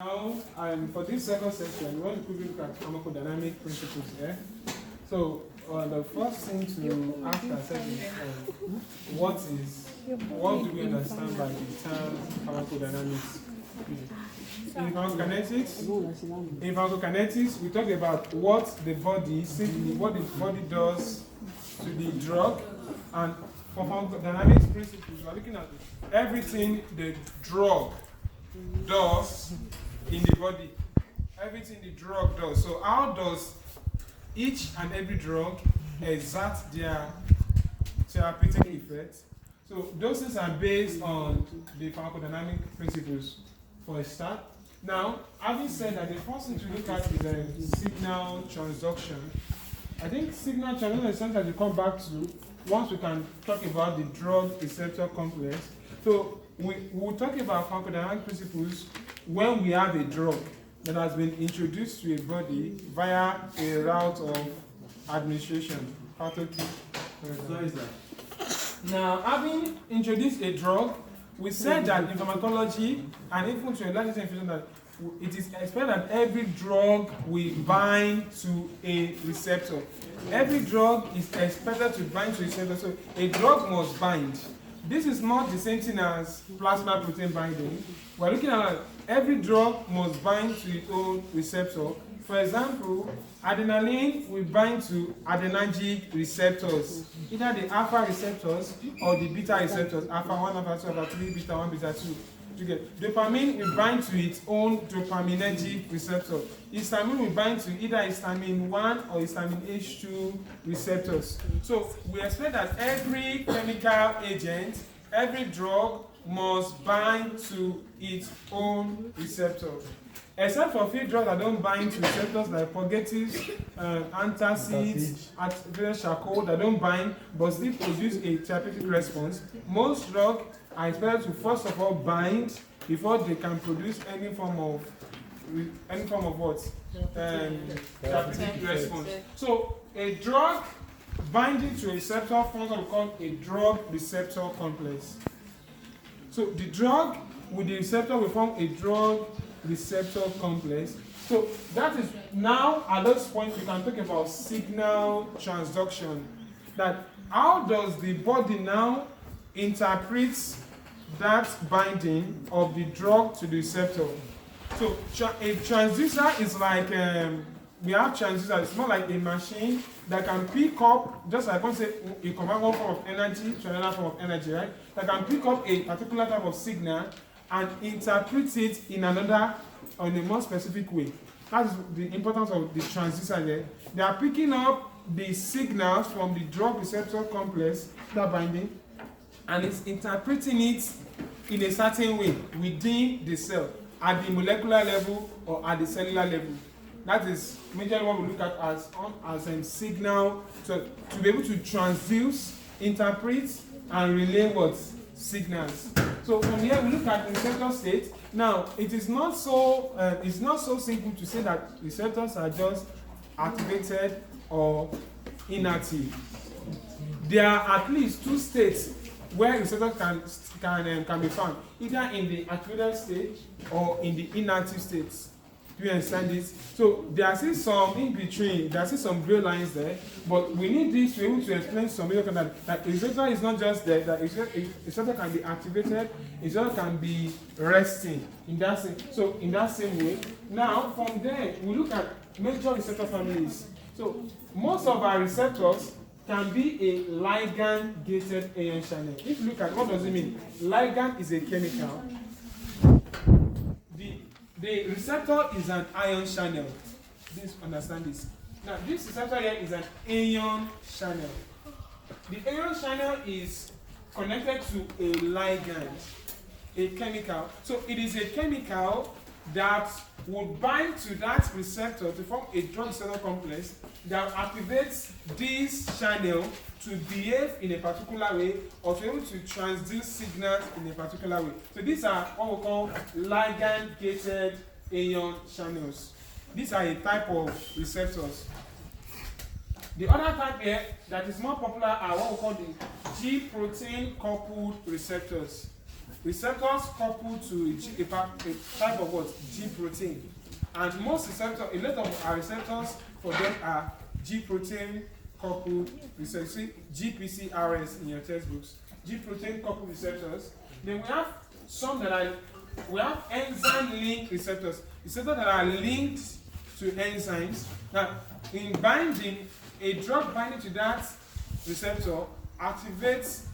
Now, for this second section, we want to look at pharmacodynamic principles here. So, the first thing to ask ourselves is what do we understand by the term pharmacodynamics? In pharmacokinetics, we talk about what the body does to the drug, and for pharmacodynamics principles, we are looking at everything the drug does in the body. Everything the drug does. So how does each and every drug exert their therapeutic effect? So those things are based on the pharmacodynamic principles for a start. Now, having said that, the first thing to look at is signal transduction. I think signal transduction is something that we come back to once we can talk about the drug receptor complex. So we'll talk about pharmacodynamic principles when we have a drug that has been introduced to a body via a route of administration. Now, having introduced a drug, we said that in pharmacology, and even to a large extent, that it is expected that every drug will bind to a receptor. Every drug is expected to bind to a receptor, so a drug must bind. This is not the same thing as plasma protein binding. We're looking at every drug must bind to its own receptor. For example, adrenaline will bind to adrenergic receptors, either the alpha receptors or the beta receptors, alpha 1, alpha 2, alpha 3, beta 1, beta 2. Dopamine will bind to its own dopaminergic receptor. Histamine will bind to either histamine 1 or histamine H2 receptors. So we expect that every chemical agent, every drug must bind to its own receptor. Except for a few drugs that don't bind to receptors like purgatives, antacids, activated charcoal that don't bind but still produce a therapeutic response. Most drugs are expected to first of all bind before they can produce any form of what? Therapeutic response. So a drug binding to a receptor forms what we call a drug receptor complex. So the drug with the receptor will form a drug receptor complex. So that is now at this point we can talk about signal transduction. That how does the body now interpret that binding of the drug to the receptor? So a transducer is like we have transducer. It's more like a machine that can pick up, just like I say, you convert one form of energy to another form of energy, right? That can pick up a particular type of signal and interpret it in another, or in a more specific way. That's the importance of the transducer there. They are picking up the signals from the drug receptor complex, that binding, and it's interpreting it in a certain way within the cell, at the molecular level or at the cellular level. That is majorly what we look at as a signal to be able to transduce, interpret, and relay what? Signals. So from here we look at receptor state. Now it is not so simple to say that receptors are just activated or inactive. There are at least two states where receptors can be found, either in the activated state or in the inactive states. Do you understand this? So there are still some in between, there are still some gray lines there, but we need this to be able to explain some that a receptor is not just there, that a receptor can be activated, a receptor can be resting in that same. So in that same way, now from there we look at major receptor families. So most of our receptors can be a ligand-gated ion channel. If you look at what does it mean? Ligand is a chemical. The receptor is an ion channel. Please understand this. Now, this receptor here is an ion channel. The ion channel is connected to a ligand, a chemical. So it is a chemical that would bind to that receptor to form a drug receptor complex that activates this channel to behave in a particular way or to be able to transduce signals in a particular way. So these are what we call ligand-gated ion channels. These are a type of receptors. The other type here that is more popular are what we call the G protein coupled receptors. receptors coupled to a type of what? G protein. And most receptors, a lot of our receptors for them are G protein coupled receptors. See GPCRS in your textbooks. G protein coupled receptors. Then we have some that are, we have enzyme linked receptors. Receptors that are linked to enzymes. Now, in binding, a drug binding to that receptor activates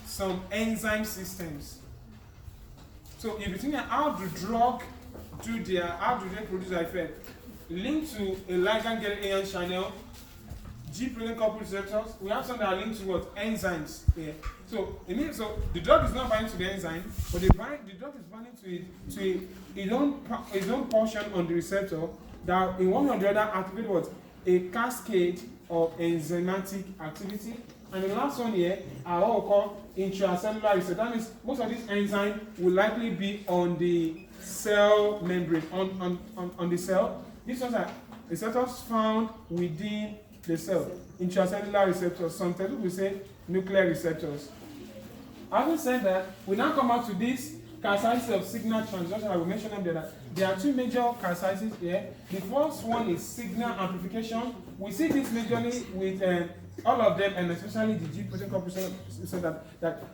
some enzyme systems. So if you think how do drug do their, how do they produce their effect? Linked to a ligand getting ion channel, G protein coupled receptors, we have some that are linked to what? Enzymes here. So it means so the drug is not binding to the enzyme, but the drug is binding to its own portion on the receptor that in one or the other activate what? A cascade of enzymatic activity. And the last one here are what we call intracellular receptors. That means most of these enzymes will likely be on the cell membrane, on the cell. These ones are receptors found within the cell. Intracellular receptors. Sometimes we say nuclear receptors. Having said that, we now come out to this characteristics of signal transduction. I will mention them there. There are two major characteristics here. The first one is signal amplification. We see this majorly with all of them, and especially the G protein coupled receptor, that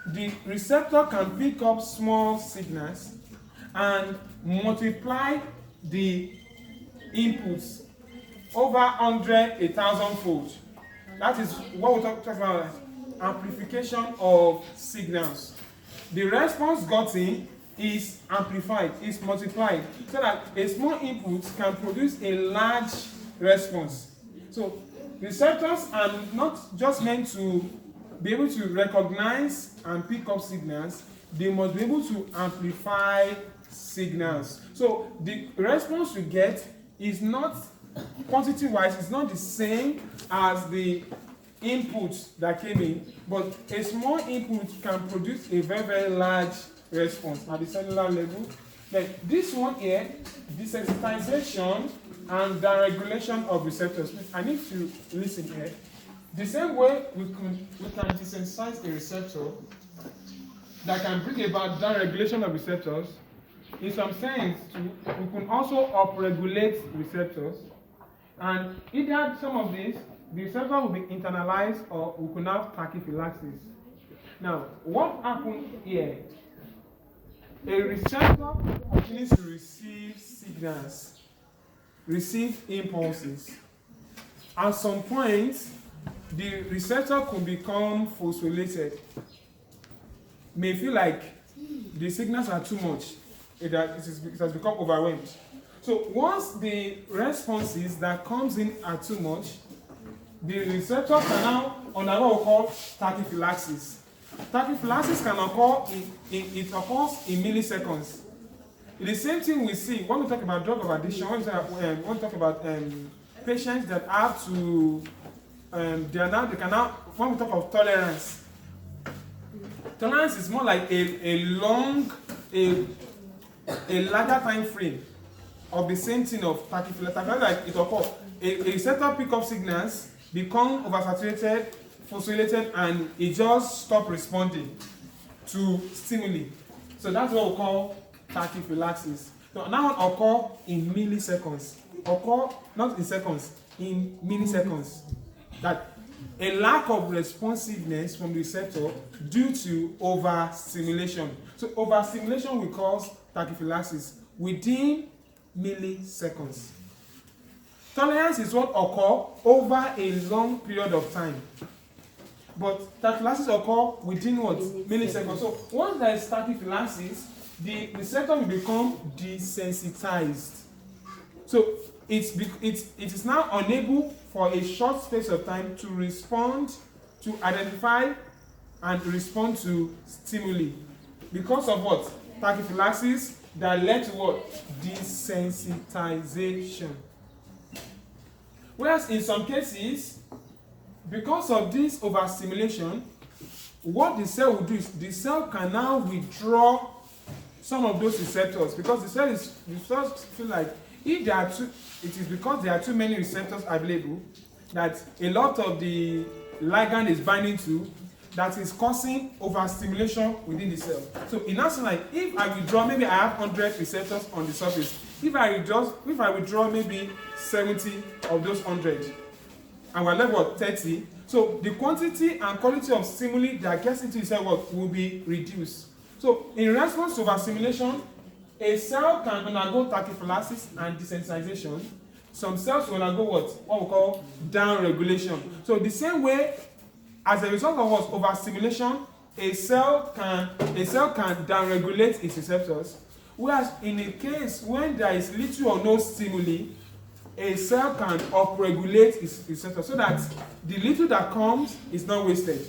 the receptor can pick up small signals and multiply the inputs over 100, 1,000 fold. That is what we talk about, amplification of signals. The response gotten is amplified, is multiplied, so that a small input can produce a large response. So receptors are not just meant to be able to recognize and pick up signals, they must be able to amplify signals. So the response you get is not, quantity-wise, it's not the same as the input that came in, but a small input can produce a very, very large response at the cellular level. Then this one here, desensitization and deregulation of receptors. I need to listen here. The same way we can desensitize a receptor that can bring about deregulation of receptors, in some sense, we can also upregulate receptors. And either some of these, the receptor will be internalized or we can have tachyphylaxis. Now, what happens here? A receptor needs to receive signals, receive impulses. At some point, the receptor could become phosphorylated. May feel like the signals are too much, it has become overwhelmed. So once the responses that comes in are too much, the receptor can now undergo what we call tachyphylaxis. Tachyphylaxis can occur it occurs in milliseconds. It's the same thing we see when we talk about drug of addiction, when we talk about patients that have to, when we talk of tolerance. Tolerance is more like a larger time frame of the same thing of tachyphylaxis. Like it occurs. A receptor pick up signals, become oversaturated, phosphorylated, and it just stop responding to stimuli. So that's what we call tachyphylaxis. So now occur in milliseconds. Occur not in seconds, in milliseconds. That a lack of responsiveness from the receptor due to overstimulation. So overstimulation will cause tachyphylaxis within milliseconds. Tolerance is what occur over a long period of time. But tachyphylaxis occur within what? Milliseconds. So once there is tachyphylaxis, the receptor will become desensitized. So it is now unable for a short space of time to respond, to identify and respond to stimuli. Because of what? Tachyphylaxis that led to what? Desensitization. Whereas in some cases, because of this overstimulation, what the cell will do is the cell can now withdraw some of those receptors, because the cells feel like if there are it is because there are too many receptors available that a lot of the ligand is binding to, that is causing overstimulation within the cell. So in that sense, like if I withdraw, maybe I have 100 receptors on the surface. If I withdraw maybe 70 of those 100, and we're left with 30, so the quantity and quality of stimuli that gets into the cell will be reduced. So in response to overstimulation, a cell can undergo tachyphylaxis and desensitization. Some cells will undergo what we call downregulation. So the same way, as a result of what overstimulation, a cell can downregulate its receptors. Whereas in a case when there is little or no stimuli, a cell can upregulate its receptors so that the little that comes is not wasted.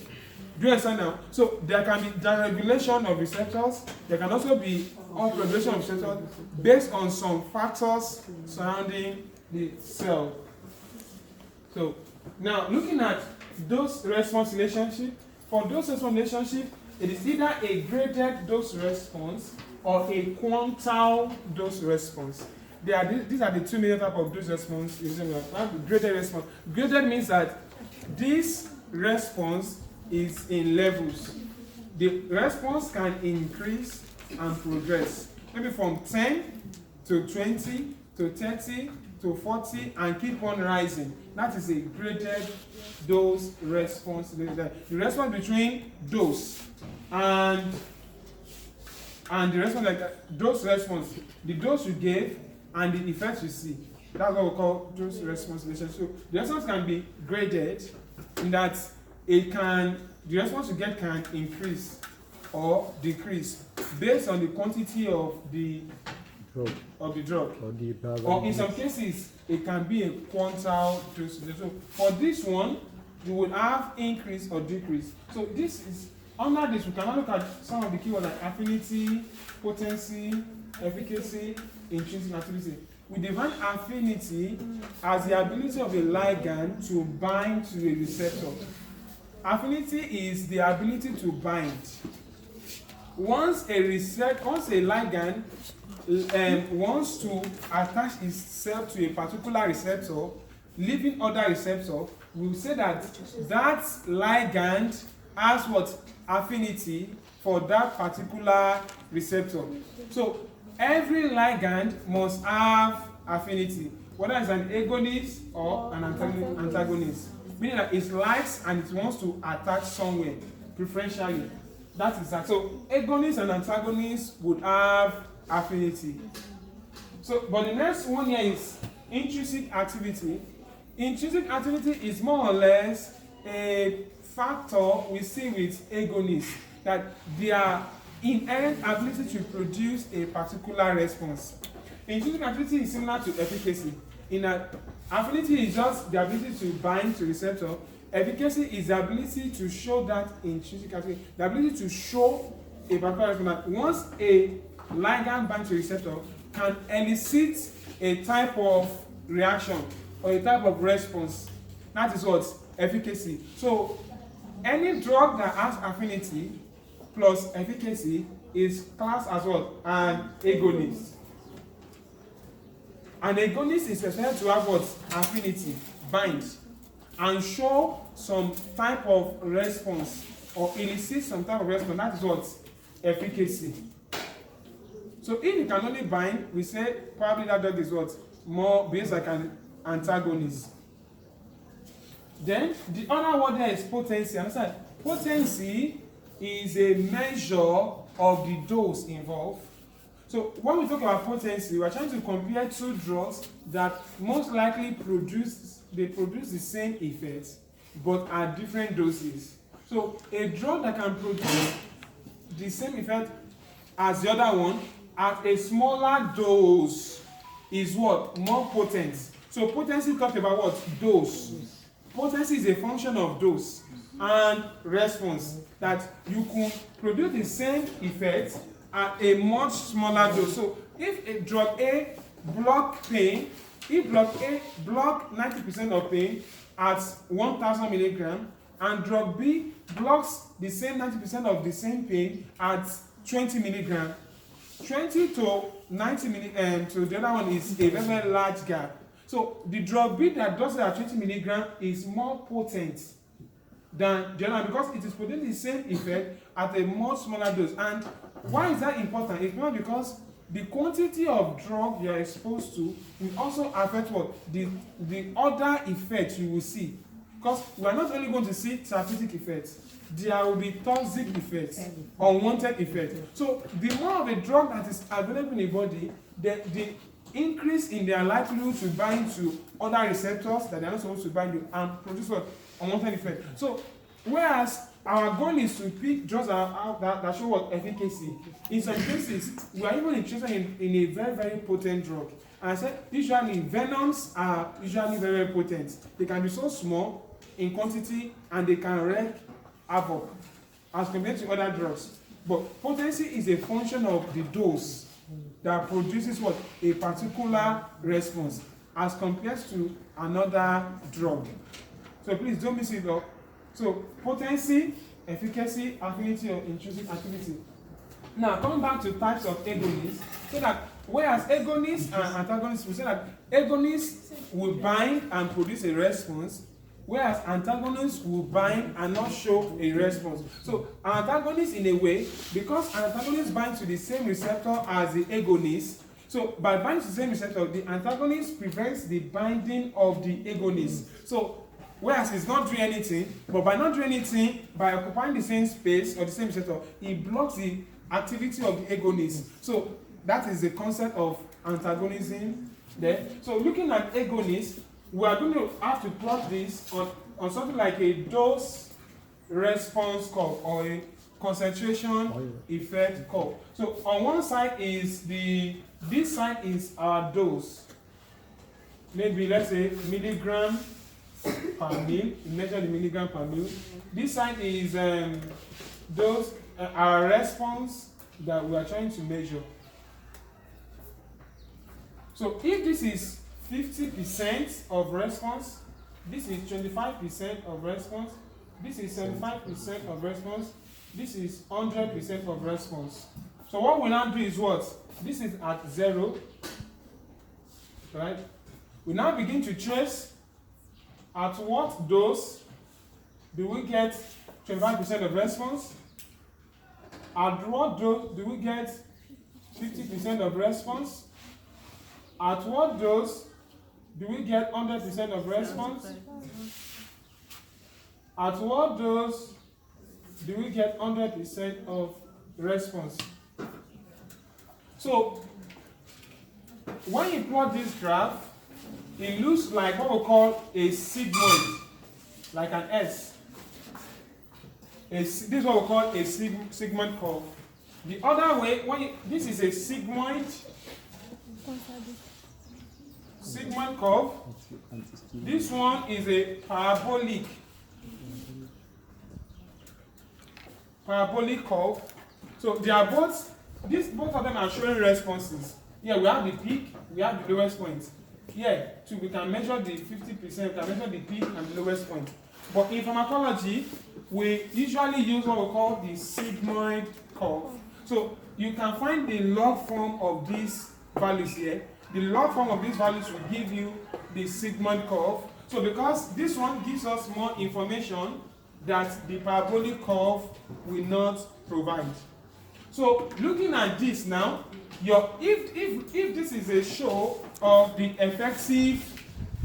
Do you understand now? So there can be downregulation of receptors. There can also be upregulation of receptors based on some factors surrounding the cell. So now looking at dose response relationship, for dose response relationship, it is either a graded dose response or a quantile dose response. These are the two major types of dose response. Graded response. Graded means that this response is in levels. The response can increase and progress. Maybe from 10 to 20 to 30 to 40 and keep on rising. That is a graded dose response. The response between dose and the response, like dose response, the dose you gave and the effect you see. That's what we call dose response relationship. So the response can be graded in that the response you get can increase or decrease based on the quantity of the drug. Or in some cases, it can be a quantile dose. So for this one, you will have increase or decrease. So this is under this, we can now look at some of the keywords like affinity, potency, efficacy, intrinsic activity. We define affinity as the ability of a ligand to bind to a receptor. Affinity is the ability to bind. Once a ligand wants to attach itself to a particular receptor, leaving other receptor, we'll say that that ligand has what? Affinity for that particular receptor. So every ligand must have affinity, whether it's an agonist or an antagonist. Meaning that it likes and it wants to attach somewhere, preferentially. That is that. So agonists and antagonists would have affinity. So, but the next one here is intrinsic activity. Intrinsic activity is more or less a factor we see with agonists, that their inherent ability to produce a particular response. Intrinsic activity is similar to efficacy, in that affinity is just the ability to bind to receptor. Efficacy is the ability to show that intrinsic activity, the ability to show a particular response. Once a ligand binds to receptor, can elicit a type of reaction or a type of response. That is what? Efficacy. So any drug that has affinity plus efficacy is classed as what? An agonist. An agonist is expected to have what? Affinity, bind, and show some type of response or elicit some type of response. That is what? Efficacy. So if you can only bind, we say probably that drug is what? More based like an antagonist. Then the other word there is potency. Understand? Potency is a measure of the dose involved. So when we talk about potency, we are trying to compare two drugs that most likely produce the same effect, but at different doses. So a drug that can produce the same effect as the other one at a smaller dose is what? More potent. So potency talks about what? Dose. Potency is a function of dose and response, that you can produce the same effect at a much smaller dose. So if a drug A block pain, if drug A block 90% of pain at 1000 milligrams, and drug B blocks the same 90% of the same pain at 20 milligrams, 20 to 90 milligrams to the other one is a very, very large gap. So the drug B that does it at 20 milligrams is more potent than the other because it is producing the same effect at a much smaller dose. And why is that important? It's not because the quantity of drug you are exposed to will also affect what? The other effects you will see. Because we are not only going to see therapeutic effects, there will be toxic effects, unwanted effects. So the more of a drug that is available in the body, the increase in their likelihood to bind to other receptors that they are not supposed to bind to and produce what? Unwanted effect. So whereas our goal is to pick drugs that show what? Efficacy. In some cases, we are even interested in a very, very potent drug. And I said, usually venoms are usually very, very potent. They can be so small in quantity and they can wreak havoc as compared to other drugs. But potency is a function of the dose that produces what? A particular response as compared to another drug. So please don't miss it up. So potency, efficacy, affinity, or intrinsic activity. Now coming back to types of agonists, so that whereas agonists and antagonists, we say that agonists will bind and produce a response, whereas antagonists will bind and not show a response. So an antagonist in a way, because an antagonist binds to the same receptor as the agonist, so by binding to the same receptor, the antagonist prevents the binding of the agonist. So whereas it's not doing anything, but by not doing anything, by occupying the same space or the same receptor, it blocks the activity of the agonist. So that is the concept of antagonism there. So looking at agonists, we are going to have to plot this on something like a dose response curve or a concentration effect curve. So on one side is this side is our dose. Maybe let's say milligram per mil. We measure the milligram per mil. This side is dose, our response that we are trying to measure. So if this is 50% of response, this is 25% of response, this is 75% of response, this is 100% of response. So what we now do is what? This is at 0, right? We now begin to trace at what dose do we get 25% of response, at what dose do we get 50% of response, at what dose do we get 100% of response? At what dose do we get 100% of response? So, when you plot this graph, it looks like what we call a sigmoid, like an S. This is what we call a sigmoid curve. The other way, this is a sigmoid curve. This one is a parabolic curve. So they are both of them are showing responses. Here we have the peak, we have the lowest point. Here too, we can measure the 50%, we can measure the peak and the lowest point. But in pharmacology, we usually use what we call the sigmoid curve. So you can find the log form of these values here. The log form of these values will give you the sigmoid curve. So because this one gives us more information that the parabolic curve will not provide. So looking at this now, if this is a show of the effectiveness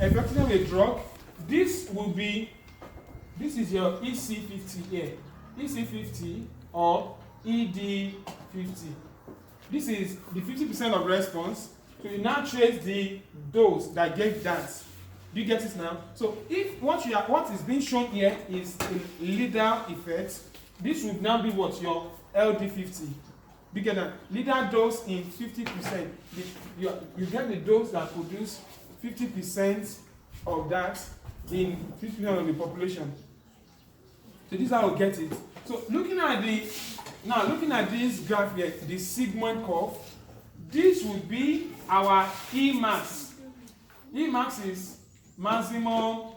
of a drug, this is your EC50 here. EC50 or ED50. This is the 50% of response. So you now trace the dose that gave that. Do you get it now? So if what is being shown here is a leader effect, this would now be what your LD50. Bigger than leader dose in 50%. You get the dose that produce 50% of that in 50% of the population. So this is how we get it. So looking at this graph here, the sigmoid curve, this would be our Emax. Emax is maximum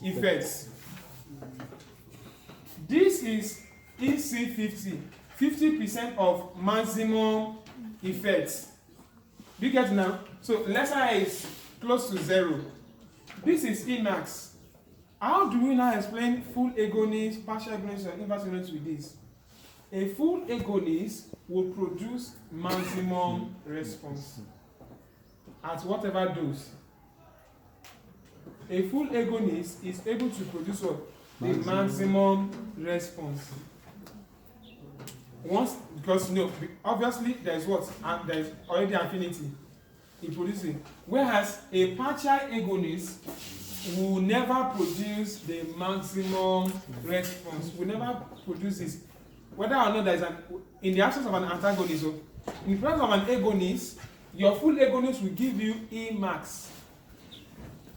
effects. This is EC50, 50% of maximum effects. Do you get it now? So lesser is close to 0. This is Emax. How do we now explain full agonist, partial agonist, and inverse agonist with this? A full agonist will produce maximum response at whatever dose. A full agonist is able to produce what? The maximum response. Once, because obviously there is what? There is already affinity in producing. Whereas a partial agonist will never produce the maximum response. Will never produce this. Whether or not there is in the absence of an antagonist, or in presence of an agonist, your full agonist will give you E max.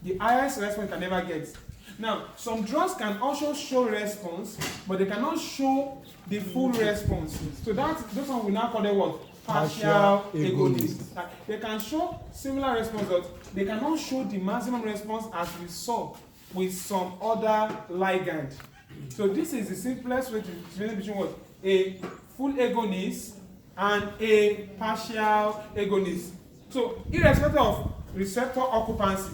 The highest response you can never get. Now, some drugs can also show response, but they cannot show the full response. So those one we now call them what? Partial agonist. They can show similar response, but they cannot show the maximum response as we saw with some other ligand. So this is the simplest way to differentiate between what? A full agonist and a partial agonist. So irrespective of receptor occupancy,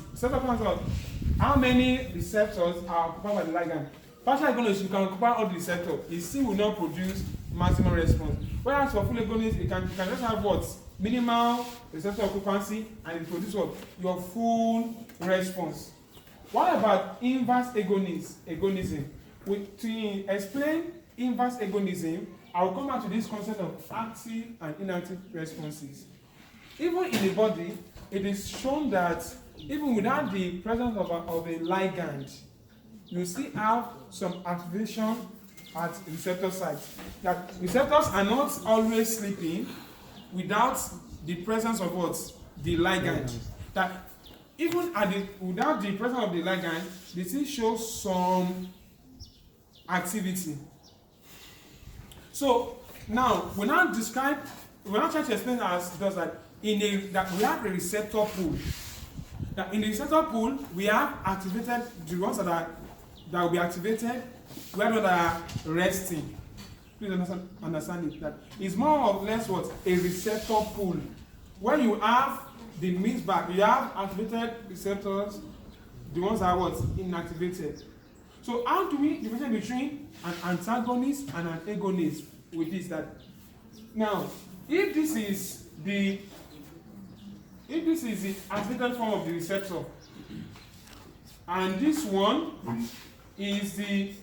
how many receptors are occupied by the ligand? Partial agonist, you can occupy all the receptors, it still will not produce maximum response. Whereas for full agonist, you can just have what? Minimal receptor occupancy, and it produces what? Your full response. What about inverse agonism? To explain inverse agonism, I will come back to this concept of active and inactive responses. Even in the body, it is shown that even without the presence of a ligand, you still have some activation at receptor sites. That receptors are not always sleeping without the presence of what? The ligand. That even without the presence of the ligand, they still show some activity. So now we now try to explain as does that that we have a receptor pool. That in the receptor pool we have activated the ones that will be activated, we have that are resting. Please understand it. That is more or less what? A receptor pool. When you have the mixed bag, you have activated receptors, the ones that are what? Inactivated. So how do we differentiate between an antagonist and an agonist with this? That now, if this is the activated form of the receptor, and this one is the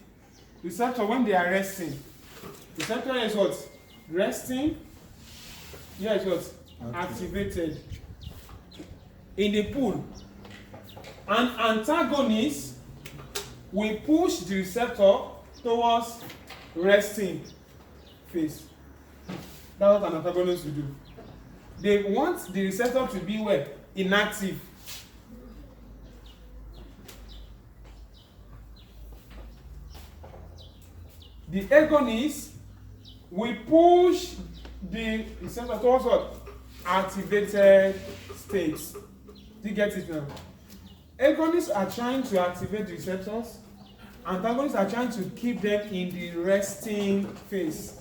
receptor when they are resting. Receptor is what? Resting. Here is what? Activated. In the pool. An antagonist will push the receptor towards resting phase. That's what an antagonist will do. They want the receptor to be where? Inactive. The agonist will push the receptor towards what? Activated states. Do you get it now? Agonists are trying to activate the receptors. Antagonists are trying to keep them in the resting phase.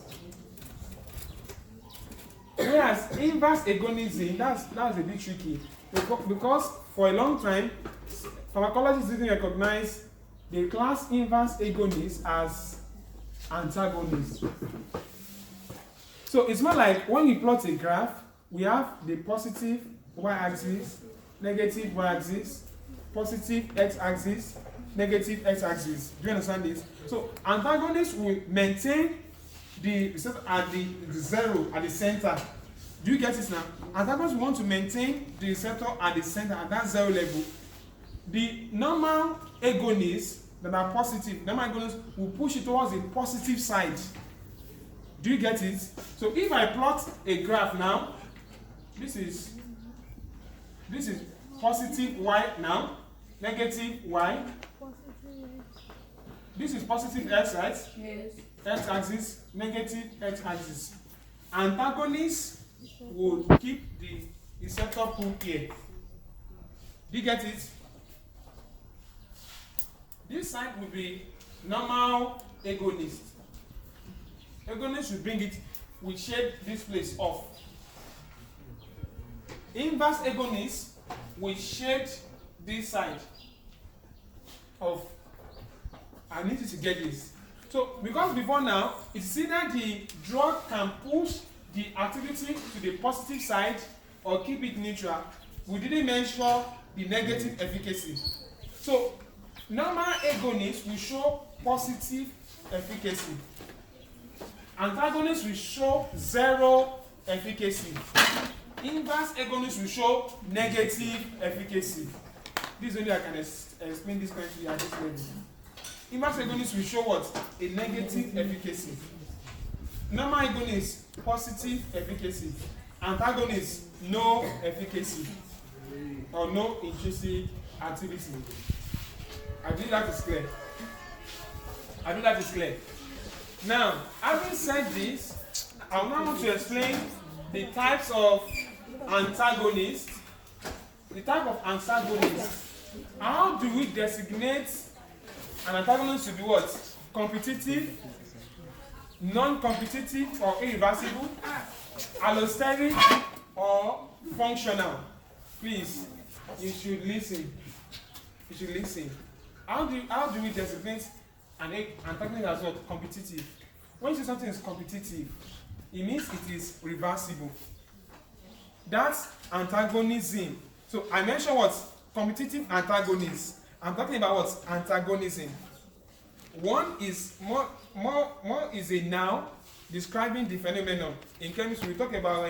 Whereas inverse agonism, that's a bit tricky. Because for a long time, pharmacologists didn't recognize the class inverse agonists as antagonists. So it's more like when you plot a graph, we have the positive y-axis, negative y-axis, positive x-axis, negative x-axis. Do you understand this? So antagonists will maintain the receptor at the zero, at the center. Do you get it now? Antagonists want to maintain the receptor at the center, at that zero level. The normal agonists that are positive, normal agonists will push it towards the positive side. Do you get it? So if I plot a graph now, this is positive y now, negative y. This is positive x, right? Yes. X-axis, negative x-axis. Antagonists will keep the receptor pool here. Do you get it? This side will be normal agonist. Agonist will bring it, will shade this place off. Inverse agonist will shade this side off. I need you to get this. So, because before now, it's either the drug can push the activity to the positive side or keep it neutral. We didn't mention the negative efficacy. So, normal agonists will show positive efficacy. Antagonists will show zero efficacy. Inverse agonists will show negative efficacy. This is only I can explain this correctly at this level. Inverse agonists will show what? A negative efficacy. Normal agonists, positive efficacy. Antagonists, no efficacy. Or no intrinsic activity. I believe that is clear. I believe that is clear. Now, having said this, I now want to explain the types of antagonists. The type of antagonists. How do we designate an antagonist to be what? Competitive, non-competitive or irreversible, allosteric or functional? Please, you should listen. You should listen. How do we designate an antagonist as what? Competitive. When you say something is competitive, it means it is reversible. That's antagonism. So I mentioned what? Competitive antagonists. I'm talking about what? Antagonism. One is more is a noun describing the phenomenon. In chemistry, we talk about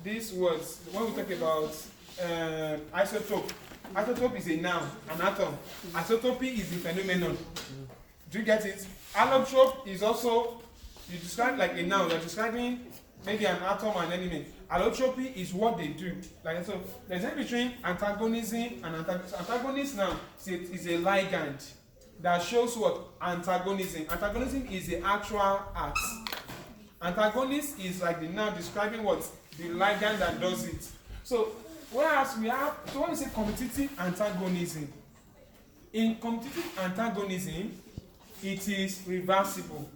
these words. When we talk about isotope, isotope is a noun, an atom. Isotopy is the phenomenon. Do you get it? Allotrope is also, you describe like a noun. You're describing maybe an atom or an element. Allotropy is what they do. Like so, there's a difference between antagonism and antagonism. Antagonist now is a ligand that shows what? Antagonism. Antagonism is the actual act. Antagonist is like the noun describing what? The ligand that does it. So whereas we have, so when we say competitive antagonism, in competitive antagonism, it is reversible.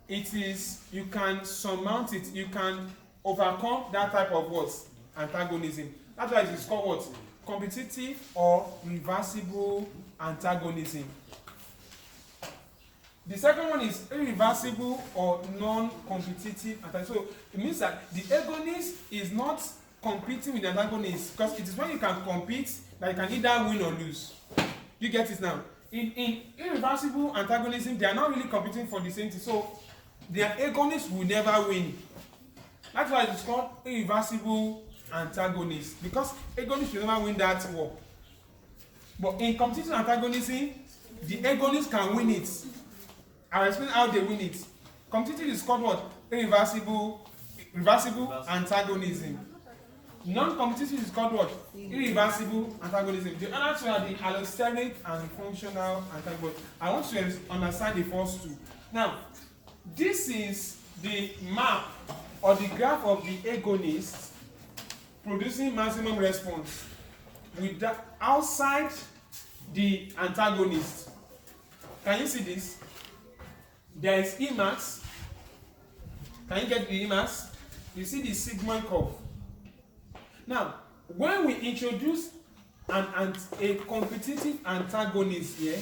It is, you can surmount it, you can overcome that type of what? Antagonism. That's why it is called what? Competitive or reversible antagonism. The second one is irreversible or non-competitive antagonism. So it means that the agonist is not competing with the antagonist, because it is when you can compete that you can either win or lose. You get it now? In irreversible antagonism, they are not really competing for the same thing. So their agonist will never win. That's why it's called irreversible antagonist, because agonist will never win that war. But in competitive antagonism, the agonist can win it. I'll explain how they win it. Competitive is called what? Reversible antagonism. Non-competitive is called what? Irreversible antagonism. The other two are the allosteric and functional antagonism. I want to understand the first two. Now, this is the map or the graph of the agonist producing maximum response with that outside the antagonist. Can you see this? There is Emax. Can you get the Emax? You see the sigmoid curve. Now, when we introduce a competitive antagonist here,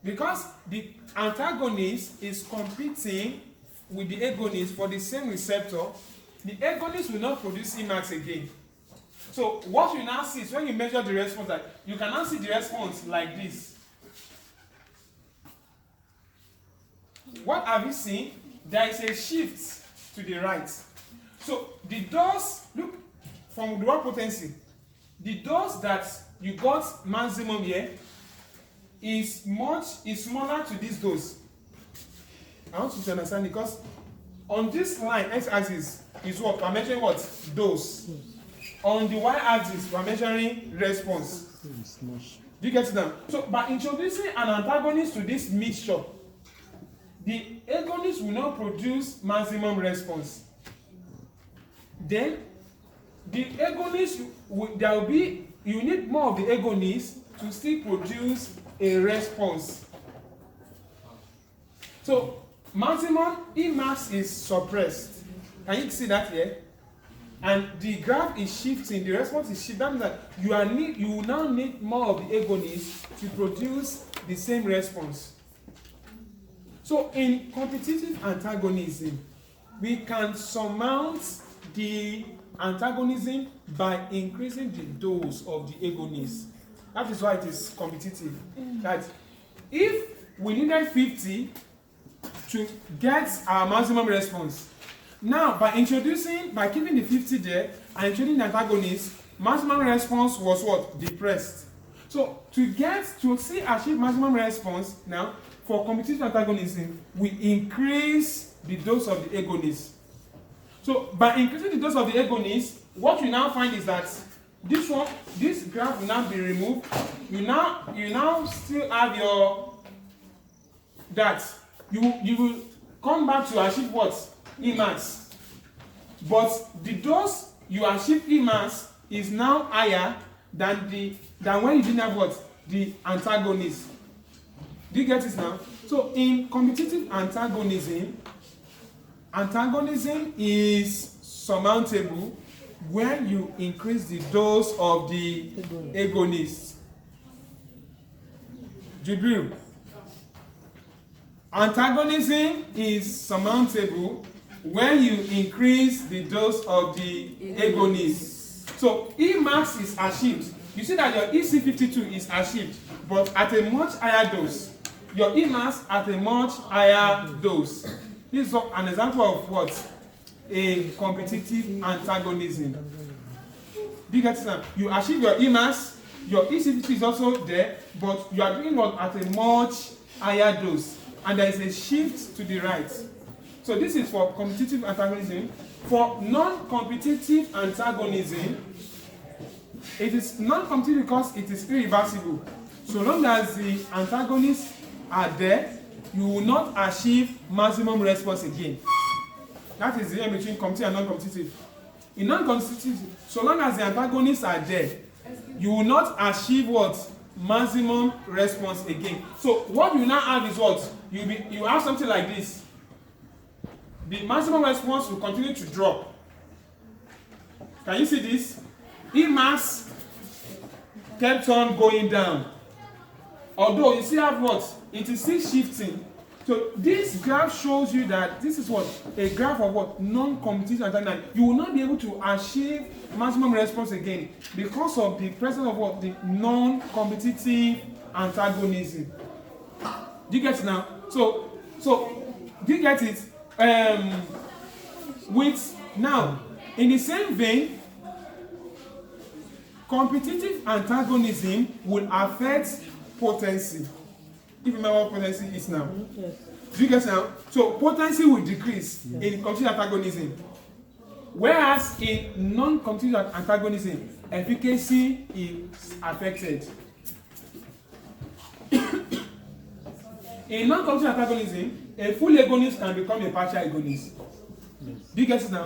because the antagonist is competing with the agonist for the same receptor, the agonist will not produce Emax again. So what you now see is when you measure the response, like you can now see the response like this. What have you seen? There is a shift to the right. So the dose, look, from the raw potency, the dose that you got maximum here is smaller to this dose. I want you to understand, because on this line, x-axis is what? We're measuring what? Dose. On the y-axis, we're measuring response. Do you get it now? So by introducing an antagonist to this mixture, the agonist will not produce maximum response. Then the agonist there will be, you need more of the agonist to still produce a response. So maximum Emax is suppressed. Can you see that here? and the graph is shifting, the response is shifting, that means that you will now need more of the agonists to produce the same response. So in competitive antagonism, we can surmount the antagonism by increasing the dose of the agonist. That is why it is competitive. That if we needed 50 to get our maximum response, now by keeping the 50 there and introducing the antagonist, maximum response was what? Depressed. So to achieve maximum response now, for competitive antagonism, we increase the dose of the agonist. So by increasing the dose of the agonist, what you now find is that this graph will now be removed. You now still have you will come back to achieve what? Emax. But the dose you achieve Emax is now higher than when you didn't have what? The antagonist. Do you get it now? So in competitive antagonism is surmountable when you increase the dose of the agonist. Jibril. Antagonism is surmountable when you increase the dose of the agonist. So Emax is achieved. You see that your EC52 is achieved, but at a much higher dose. Your Emax at a much higher dose. This is an example of what? A competitive antagonism. Do you get it now? You achieve your Emax, your EC52 is also there, but you are doing what at a much higher dose. And there is a shift to the right. So this is for competitive antagonism. For non-competitive antagonism, it is non-competitive because it is irreversible. So long as the antagonists are there, you will not achieve maximum response again. That is the difference between competitive and non-competitive. In non-competitive, so long as the antagonists are there, you will not achieve what? Maximum response again. So what you now have is what? You have something like this. The maximum response will continue to drop. Can you see this? Emax kept on going down. Although you still have what? It is still shifting. So this graph shows you that this is what? A graph of what? Non-competitive antagonism. You will not be able to achieve maximum response again because of the presence of what? The non-competitive antagonism. Do you get it now? So do you get it? Now, in the same vein, competitive antagonism will affect potency. If you remember what potency is now. Yes. Do you get it now? So potency will decrease in competitive antagonism. Whereas in non-competitive antagonism, efficacy is affected. In non-competitive antagonism, a full agonist can become a partial agonist. Do you get it now?